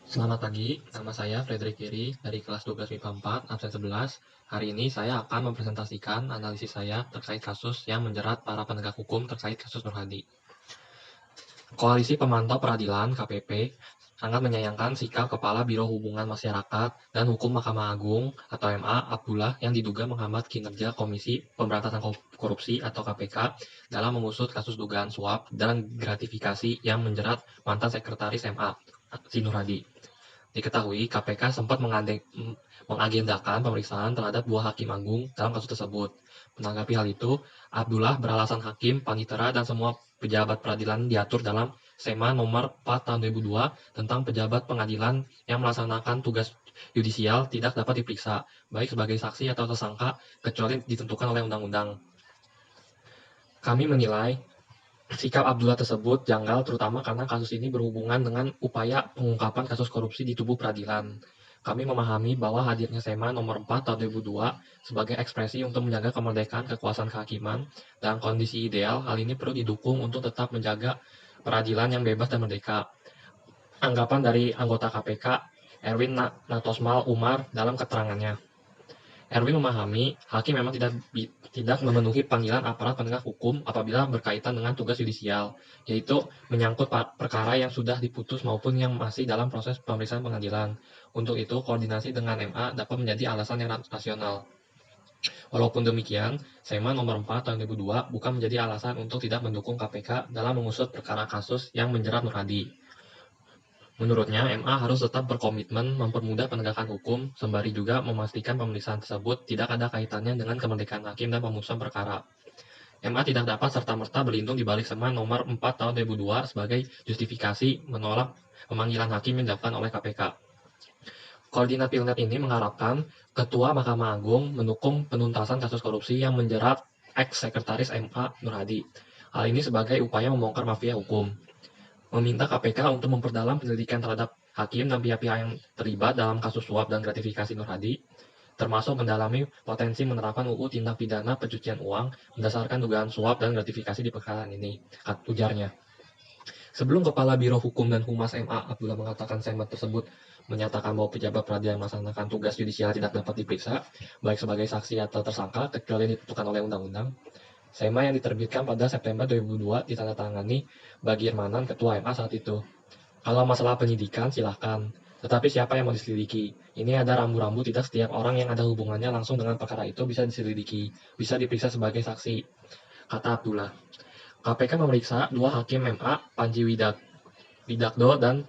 Selamat pagi, nama saya Frederick Giri dari kelas 12 MIPA 4, absen 11. Hari ini saya akan mempresentasikan analisis saya terkait kasus yang menjerat para penegak hukum terkait kasus Nur Hadi. Koalisi Pemantau Peradilan (KPP) sangat menyayangkan sikap Kepala Biro Hubungan Masyarakat dan Hukum Mahkamah Agung atau MA Abdullah yang diduga menghambat kinerja Komisi Pemberantasan Korupsi atau KPK dalam mengusut kasus dugaan suap dan gratifikasi yang menjerat mantan Sekretaris MA, Nur Hadi. Diketahui KPK sempat mengagendakan pemeriksaan terhadap 2 hakim agung dalam kasus tersebut. Menanggapi hal itu, Abdullah beralasan hakim, panitera, dan semua pejabat peradilan diatur dalam SEMA nomor 4 tahun 2002 tentang pejabat pengadilan yang melaksanakan tugas yudisial tidak dapat diperiksa, baik sebagai saksi atau tersangka, kecuali ditentukan oleh undang-undang. Kami menilai sikap Abdullah tersebut janggal terutama karena kasus ini berhubungan dengan upaya pengungkapan kasus korupsi di tubuh peradilan. Kami memahami bahwa hadirnya SEMA nomor 4 tahun 2002 sebagai ekspresi untuk menjaga kemerdekaan kekuasaan kehakiman dalam kondisi ideal, hal ini perlu didukung untuk tetap menjaga peradilan yang bebas dan merdeka. Anggapan dari anggota KPK, Erwin Natosmal Umar dalam keterangannya. Erwin memahami hakim memang tidak memenuhi panggilan aparat penegak hukum apabila berkaitan dengan tugas yudisial, yaitu menyangkut perkara yang sudah diputus maupun yang masih dalam proses pemeriksaan pengadilan. Untuk itu, koordinasi dengan MA dapat menjadi alasan yang rasional. Walaupun demikian, SEMA nomor 4 tahun 2002 bukan menjadi alasan untuk tidak mendukung KPK dalam mengusut perkara kasus yang menjerat Nur Hadi. Menurutnya, MA harus tetap berkomitmen mempermudah penegakan hukum, sembari juga memastikan pemeriksaan tersebut tidak ada kaitannya dengan kemerdekaan hakim dan pemutusan perkara. MA tidak dapat serta-merta berlindung di balik SEMA nomor 4 tahun 2002 sebagai justifikasi menolak pemanggilan hakim yang dilakukan oleh KPK. Koordinat Pilnet ini mengharapkan Ketua Mahkamah Agung mendukung penuntasan kasus korupsi yang menjerat ex-sekretaris MA Nur Hadi. Hal ini sebagai upaya membongkar mafia hukum. Meminta KPK untuk memperdalam penyelidikan terhadap hakim dan pihak-pihak yang terlibat dalam kasus suap dan gratifikasi Nur Hadi, termasuk mendalami potensi penerapan UU Tindak Pidana Pencucian Uang berdasarkan dugaan suap dan gratifikasi di perkara ini, ujarnya. Sebelum Kepala Biro Hukum dan Humas MA Abdullah mengatakan SEMA tersebut menyatakan bahwa pejabat peradilan melaksanakan tugas yudisial tidak dapat diperiksa, baik sebagai saksi atau tersangka, kecuali ditentukan oleh undang-undang. SEMA yang diterbitkan pada September 2002 ditandatangani Bagir Manan, Ketua MA saat itu. Kalau masalah penyidikan, silahkan. Tetapi siapa yang mau diselidiki? Ini ada rambu-rambu tidak setiap orang yang ada hubungannya langsung dengan perkara itu bisa diselidiki, bisa diperiksa sebagai saksi, kata Abdullah. KPK memeriksa 2 hakim MA, Panji Widakdo dan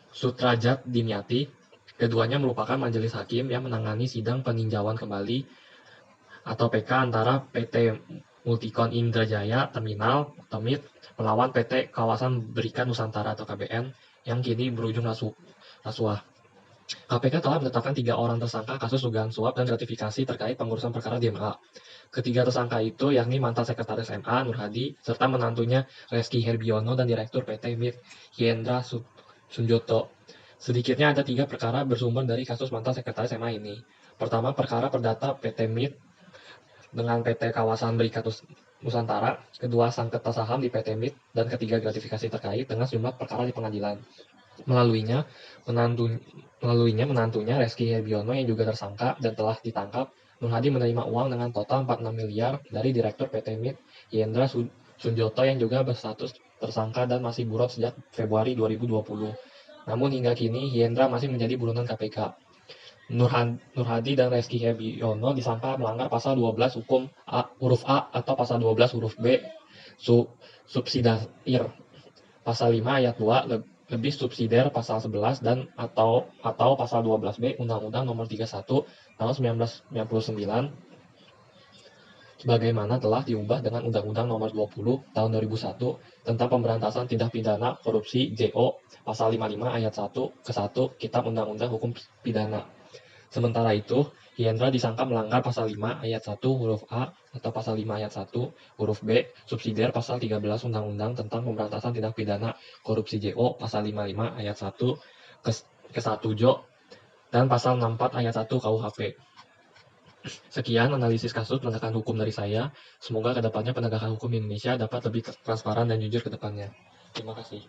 Sutrajat Dimyati. Keduanya merupakan majelis hakim yang menangani sidang peninjauan kembali atau PK antara PT Multikon Indrajaya Terminal (TEMIT) melawan PT Kawasan Berikan Nusantara atau KBN yang kini berujung rasuah. KPK telah menetapkan 3 orang tersangka kasus dugaan suap dan gratifikasi terkait pengurusan perkara di MA. Ketiga tersangka itu yakni mantan Sekretaris MA Nur Hadi serta menantunya Reski Herbiono dan Direktur PT MIT Hyendra Sunjoto. Sedikitnya ada 3 perkara bersumber dari kasus mantan Sekretaris MA ini. Pertama, perkara perdata PT MIT dengan PT Kawasan Berikat Nusantara, kedua sengketa saham di PT MIT, dan ketiga gratifikasi terkait dengan sejumlah perkara di pengadilan. Melalui menantunya Reski Herbiono yang juga tersangka dan telah ditangkap. Nur Hadi menerima uang dengan total 46 miliar dari Direktur PT MIT Hyendra Sunjoto yang juga berstatus tersangka dan masih buron sejak Februari 2020. Namun hingga kini Hyendra masih menjadi buronan KPK. Nur Hadi dan Reski Herbiono disangka melanggar pasal 12 hukum huruf A atau pasal 12 huruf B subsidiar, pasal 5 ayat 2 lebih subsidiar pasal 11 dan atau pasal 12B Undang-Undang Nomor 31 Tahun 1999 sebagaimana telah diubah dengan Undang-Undang Nomor 20 Tahun 2001 tentang Pemberantasan Tindak Pidana Korupsi (JO) pasal 55 ayat 1 ke 1 Kitab Undang-Undang Hukum Pidana. Sementara itu, Hyendra disangka melanggar pasal 5 ayat 1 huruf A atau pasal 5 ayat 1 huruf B subsidiar pasal 13 Undang-Undang tentang Pemberantasan Tindak Pidana Korupsi (JO) pasal 55 ayat 1 ke 1 JO dan pasal 64 ayat 1 KUHP. Sekian analisis kasus penegakan hukum dari saya. Semoga kedepannya penegakan hukum di Indonesia dapat lebih transparan dan jujur ke depannya. Terima kasih.